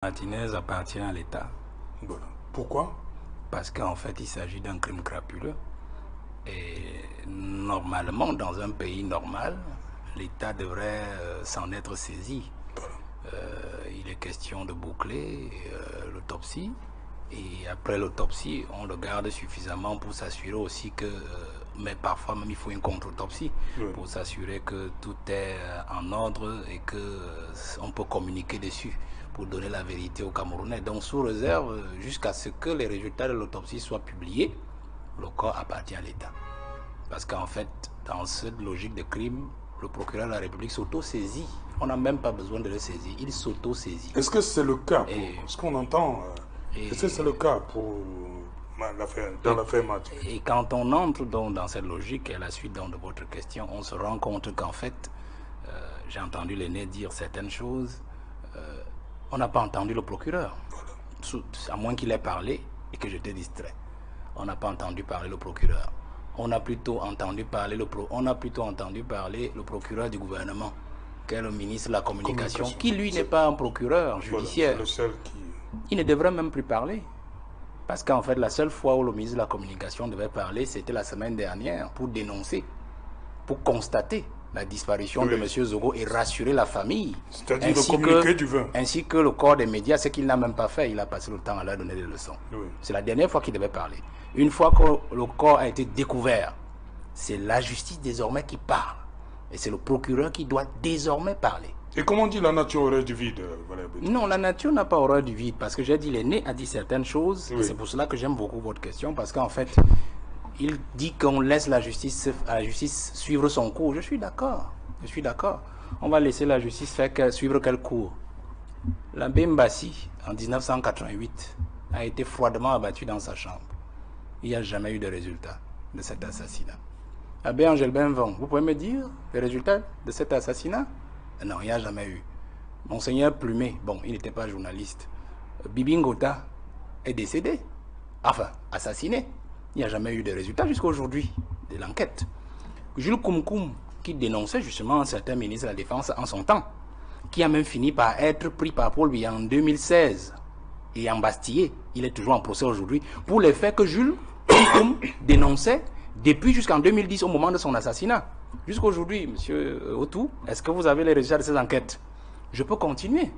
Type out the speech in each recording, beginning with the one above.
Martinez appartient à l'État. Voilà. Pourquoi? Parce qu'en fait, il s'agit d'un crime crapuleux. Et normalement, dans un pays normal, l'État devrait s'en être saisi. Il est question de boucler l'autopsie. Et après l'autopsie, on le garde suffisamment pour s'assurer aussi que... mais parfois même il faut une contre-autopsie pour s'assurer que tout est en ordre et qu'on peut communiquer dessus pour donner la vérité aux Camerounais. Donc sous réserve, jusqu'à ce que les résultats de l'autopsie soient publiés, le corps appartient à l'État. Parce qu'en fait, dans cette logique de crime, le procureur de la République s'auto-saisit. On n'a même pas besoin de le saisir, il s'auto-saisit. Est-ce que c'est le cas ce qu'on entend est-ce que c'est le cas pour dans l'affaire Martinez? Et quand on entre donc dans cette logique, et à la suite donc de votre question, on se rend compte qu'en fait, j'ai entendu l'aîné dire certaines choses, on n'a pas entendu le procureur, à moins qu'il ait parlé et que j'étais distrait. On n'a pas entendu parler le procureur. On a plutôt entendu parler le procureur du gouvernement, qui est le ministre de la Communication, qui lui n'est pas un procureur judiciaire. Voilà, c'est le seul qui... Il ne devrait même plus parler. Parce qu'en fait, la seule fois où le ministre de la Communication devait parler, c'était la semaine dernière, pour dénoncer, pour constater la disparition de M. Zogo et rassurer la famille. C'est-à-dire le communiqué du 20. Ainsi que le corps des médias, ce qu'il n'a même pas fait, il a passé le temps à leur donner des leçons. C'est la dernière fois qu'il devait parler. Une fois que le corps a été découvert, c'est la justice désormais qui parle. Et c'est le procureur qui doit désormais parler. Et comment on dit la nature horreur du vide, Valérie? Non, la nature n'a pas horreur du vide, parce que j'ai dit l'aîné a dit certaines choses. C'est pour cela que j'aime beaucoup votre question, parce qu'en fait, il dit qu'on laisse à la justice suivre son cours. Je suis d'accord, On va laisser la justice suivre quel cours? L'abbé Mbassi, en 1988, a été froidement abattu dans sa chambre. Il n'y a jamais eu de résultat de cet assassinat. Abbé Angel Benvon, vous pouvez me dire les résultats de cet assassinat? Non, il n'y a jamais eu. Monseigneur Plumet, bon, il n'était pas journaliste. Bibi Ngota est décédé. Enfin, assassiné. Il n'y a jamais eu de résultats jusqu'à aujourd'hui de l'enquête. Jules Koumkoum, qui dénonçait justement un certain ministre de la Défense en son temps, qui a même fini par être pris par Paul Biya en 2016 et embastillé. Il est toujours en procès aujourd'hui pour les faits que Jules Koumkoum dénonçait depuis jusqu'en 2010 au moment de son assassinat. Jusqu'à aujourd'hui, monsieur Otou, est-ce que vous avez les résultats de ces enquêtes? Je peux continuer.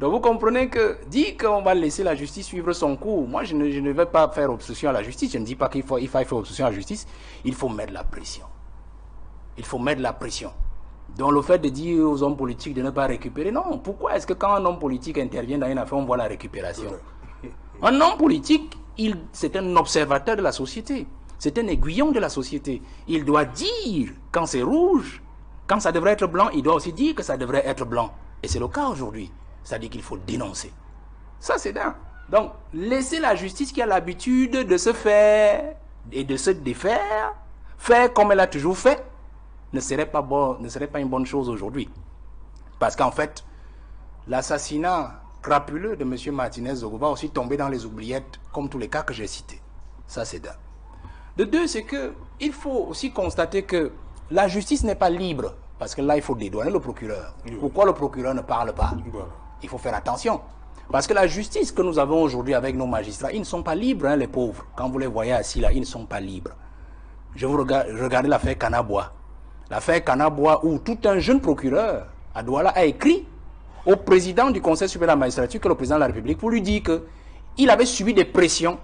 Donc vous comprenez que dit qu'on va laisser la justice suivre son cours. Moi, je ne vais pas faire obstruction à la justice. Je ne dis pas qu'il faut faire obstruction à la justice. Il faut mettre la pression. Il faut mettre la pression. Donc le fait de dire aux hommes politiques de ne pas récupérer, non. Pourquoi est-ce que quand un homme politique intervient dans une affaire, on voit la récupération? Un homme politique, c'est un observateur de la société. C'est un aiguillon de la société. Il doit dire quand c'est rouge, quand ça devrait être blanc, il doit aussi dire que ça devrait être blanc. Et c'est le cas aujourd'hui. C'est-à-dire qu'il faut dénoncer. Ça, c'est dingue. Donc, laisser la justice qui a l'habitude de se faire et de se défaire, faire comme elle a toujours fait, ne serait pas une bonne chose aujourd'hui. Parce qu'en fait, l'assassinat crapuleux de M. Martinez Zogo va aussi tomber dans les oubliettes, comme tous les cas que j'ai cités. Ça, c'est dingue. De deux, c'est qu'il faut aussi constater que la justice n'est pas libre. Parce que là, il faut dédouaner le procureur. Pourquoi le procureur ne parle pas? Il faut faire attention. Parce que la justice que nous avons aujourd'hui avec nos magistrats, ils ne sont pas libres, hein, les pauvres. Quand vous les voyez assis là, ils ne sont pas libres. Je vous regardez l'affaire Kanabois. L'affaire Kanabois où tout un jeune procureur à Douala a écrit au président du Conseil supérieur de la magistrature, que est le président de la République, pour lui dire qu'il avait subi des pressions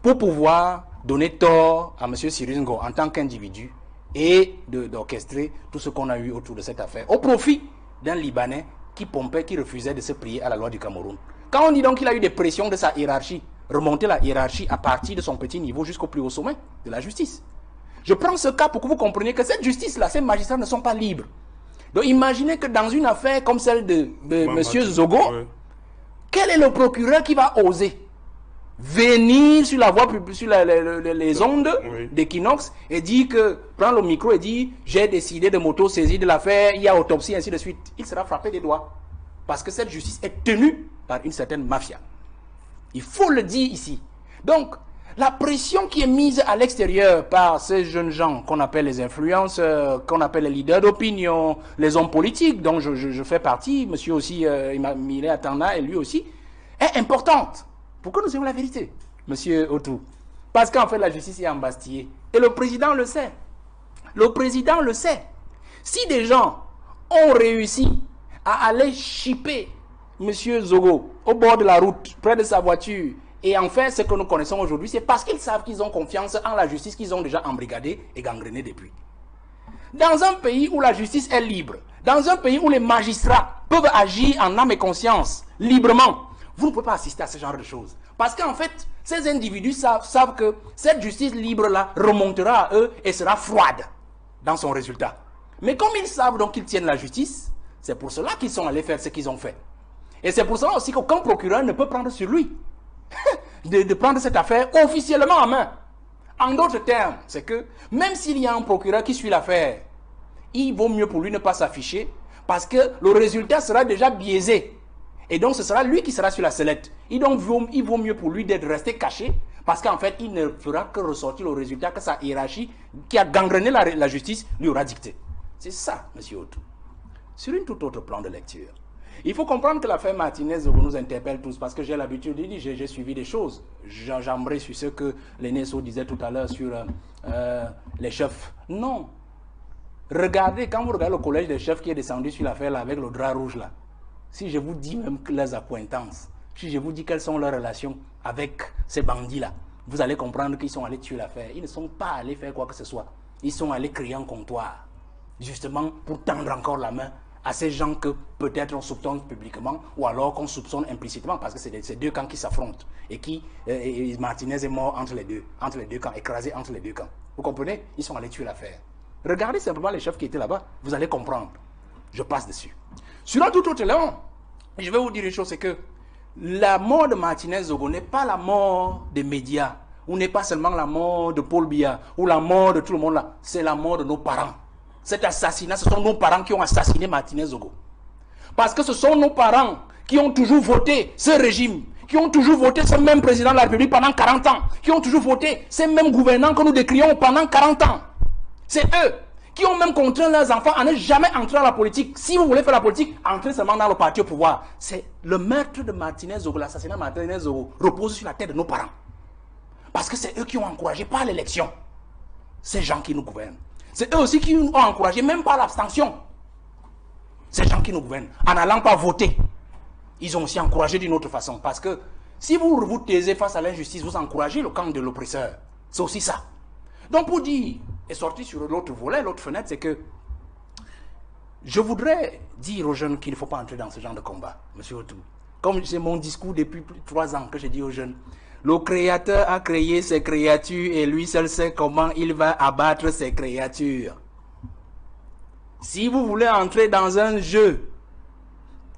pour pouvoir donner tort à M. Cyrus Ngo en tant qu'individu et d'orchestrer tout ce qu'on a eu autour de cette affaire, au profit d'un Libanais qui pompait, qui refusait de se plier à la loi du Cameroun. Quand on dit donc qu'il a eu des pressions de sa hiérarchie, remonter la hiérarchie à partir de son petit niveau jusqu'au plus haut sommet de la justice. Je prends ce cas pour que vous compreniez que cette justice-là, ces magistrats ne sont pas libres. Donc imaginez que dans une affaire comme celle de M. Zogo, quel est le procureur qui va oser venir sur la voie publique, sur les ondes d'Equinox et dire que, prend le micro et dit j'ai décidé de m'auto-saisir de l'affaire, il y a autopsie, ainsi de suite. Il sera frappé des doigts. Parce que cette justice est tenue par une certaine mafia. Il faut le dire ici. Donc, la pression qui est mise à l'extérieur par ces jeunes gens qu'on appelle les influenceurs, qu'on appelle les leaders d'opinion, les hommes politiques, dont je fais partie, monsieur aussi Milé Atana et lui aussi, est importante pour que nous ayons la vérité, monsieur Otou. Parce qu'en fait, la justice est embastillée. Et le président le sait. Le président le sait. Si des gens ont réussi à aller chipper monsieur Zogo au bord de la route, près de sa voiture, et en fait, ce que nous connaissons aujourd'hui, c'est parce qu'ils savent qu'ils ont confiance en la justice qu'ils ont déjà embrigadée et gangrénée depuis. Dans un pays où la justice est libre, dans un pays où les magistrats peuvent agir en âme et conscience, librement, vous ne pouvez pas assister à ce genre de choses. Parce qu'en fait, ces individus savent que cette justice libre-là remontera à eux et sera froide dans son résultat. Mais comme ils savent donc qu'ils tiennent la justice, c'est pour cela qu'ils sont allés faire ce qu'ils ont fait. Et c'est pour cela aussi qu'aucun procureur ne peut prendre sur lui de prendre cette affaire officiellement en main. En d'autres termes, c'est que même s'il y a un procureur qui suit l'affaire, il vaut mieux pour lui ne pas s'afficher parce que le résultat sera déjà biaisé. Et donc ce sera lui qui sera sur la sellette. Il vaut mieux pour lui d'être resté caché parce qu'en fait, il ne fera que ressortir le résultat que sa hiérarchie qui a gangréné la justice lui aura dicté. C'est ça, monsieur Otou. Sur une toute autre plan de lecture, il faut comprendre que l'affaire Martinez nous interpelle tous parce que j'ai l'habitude de dire, j'ai suivi des choses. J'aimerais sur ce que l'aîné So disait tout à l'heure sur les chefs. Non. Regardez, quand vous regardez le collège des chefs qui est descendu sur l'affaire là avec le drap rouge là, si je vous dis même leurs accointances, si je vous dis quelles sont leurs relations avec ces bandits là, vous allez comprendre qu'ils sont allés tuer l'affaire. Ils ne sont pas allés faire quoi que ce soit. Ils sont allés créer un comptoir, justement pour tendre encore la main à ces gens que peut-être on soupçonne publiquement ou alors qu'on soupçonne implicitement parce que c'est deux camps qui s'affrontent et qui Martinez est mort entre les deux camps, écrasé entre les deux camps. Vous comprenez? Ils sont allés tuer l'affaire. Regardez simplement les chefs qui étaient là-bas, vous allez comprendre. Je passe dessus. Sur un tout autre élément, je vais vous dire une chose, c'est que la mort de Martinez Zogo n'est pas la mort des médias, ou n'est pas seulement la mort de Paul Biya, ou la mort de tout le monde là, c'est la mort de nos parents. Cet assassinat, ce sont nos parents qui ont assassiné Martinez Zogo. Parce que ce sont nos parents qui ont toujours voté ce régime, qui ont toujours voté ce même président de la République pendant 40 ans, qui ont toujours voté ces mêmes gouvernants que nous décrions pendant 40 ans. C'est eux qui ont même contraint leurs enfants à ne jamais entrer dans la politique. Si vous voulez faire la politique, entrez seulement dans le parti au pouvoir. C'est le meurtre de Martinez Zogo, l'assassinat de Martinez Zogo repose sur la tête de nos parents. Parce que c'est eux qui ont encouragé par l'élection ces gens qui nous gouvernent. C'est eux aussi qui nous ont encouragé, même par l'abstention, ces gens qui nous gouvernent, en n'allant pas voter. Ils ont aussi encouragé d'une autre façon. Parce que si vous vous taisez face à l'injustice, vous encouragez le camp de l'oppresseur. C'est aussi ça. Donc pour dire, et sortir sur l'autre volet, l'autre fenêtre, c'est que je voudrais dire aux jeunes qu'il ne faut pas entrer dans ce genre de combat, monsieur Otou. Comme c'est mon discours depuis plus de 3 ans que je dis aux jeunes, le Créateur a créé ses créatures et lui seul sait comment il va abattre ses créatures. Si vous voulez entrer dans un jeu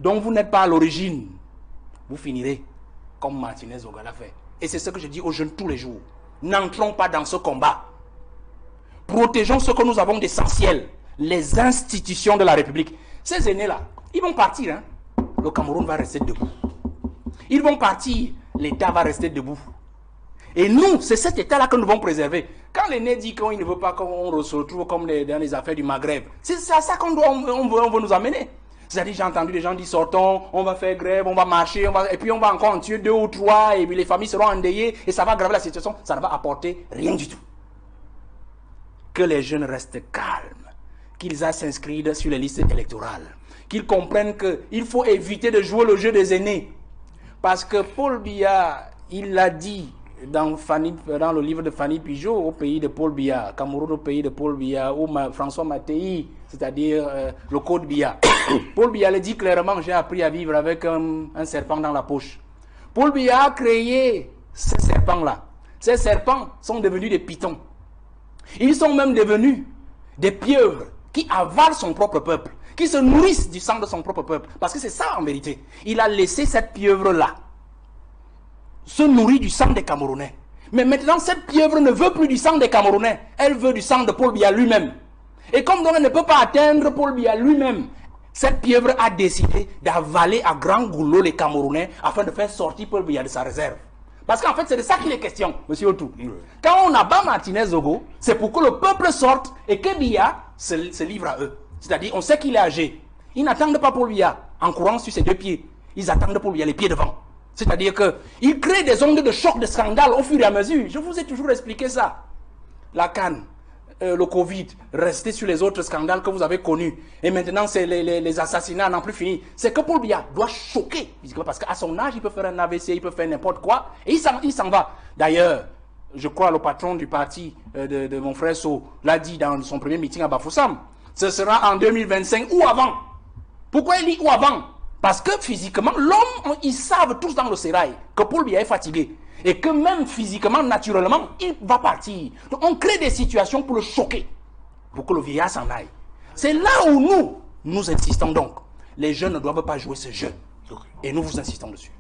dont vous n'êtes pas à l'origine, vous finirez comme Martinez Zogo l'a fait. Et c'est ce que je dis aux jeunes tous les jours. N'entrons pas dans ce combat. Protégeons ce que nous avons d'essentiel, les institutions de la République. Ces aînés-là, ils vont partir. Hein? Le Cameroun va rester debout. Ils vont partir, l'État va rester debout. Et nous, c'est cet État-là que nous devons préserver. Quand l'aîné dit qu'il ne veut pas qu'on se retrouve comme dans les affaires du Maghreb, c'est à ça qu'on veut nous amener. C'est-à-dire, j'ai entendu des gens dire, sortons, on va faire grève, on va marcher, et puis on va encore en tuer 2 ou 3, et puis les familles seront endeuillées, et ça va aggraver la situation. Ça ne va apporter rien du tout. Que les jeunes restent calmes, qu'ils aillent s'inscrire sur les listes électorales, qu'ils comprennent qu'il faut éviter de jouer le jeu des aînés. Parce que Paul Biya, il l'a dit dans le livre de Fanny Pigeot, au pays de Paul Biya, Cameroun au pays de Paul Biya, ou François Mattei, c'est-à-dire le code Biya. Paul Biya le dit clairement, j'ai appris à vivre avec un serpent dans la poche. Paul Biya a créé ces serpents-là. Ces serpents sont devenus des pitons. Ils sont même devenus des pieuvres qui avalent son propre peuple, qui se nourrissent du sang de son propre peuple. Parce que c'est ça en vérité. Il a laissé cette pieuvre-là se nourrir du sang des Camerounais. Mais maintenant, cette pieuvre ne veut plus du sang des Camerounais. Elle veut du sang de Paul Biya lui-même. Et comme donc elle ne peut pas atteindre Paul Biya lui-même, cette pieuvre a décidé d'avaler à grand goulot les Camerounais afin de faire sortir Paul Biya de sa réserve. Parce qu'en fait, c'est de ça qu'il est question, monsieur Otou. Quand on abat Martinez Zogo, c'est pour que le peuple sorte et que Biya se livre à eux. C'est-à-dire, on sait qu'il est âgé. Ils n'attendent pas Paul Biya en courant sur ses 2 pieds. Ils attendent Paul Biya les pieds devant. C'est-à-dire qu'il crée des ondes de choc, de scandale au fur et à mesure. Je vous ai toujours expliqué ça. La canne, le Covid, restez sur les autres scandales que vous avez connus. Et maintenant, c'est les assassinats n'en plus fini. C'est que Paul Biya doit choquer. Parce qu'à son âge, il peut faire un AVC, il peut faire n'importe quoi. Et il s'en va. D'ailleurs, je crois le patron du parti de mon frère So l'a dit dans son premier meeting à Bafoussam. Ce sera en 2025 ou avant. Pourquoi il dit ou avant? Parce que physiquement, l'homme, ils savent tous dans le sérail que Paul Biya est fatigué. Et que même physiquement, naturellement, il va partir. Donc on crée des situations pour le choquer. Pour que le vieillard s'en aille. C'est là où nous insistons donc. Les jeunes ne doivent pas jouer ce jeu. Et nous vous insistons dessus.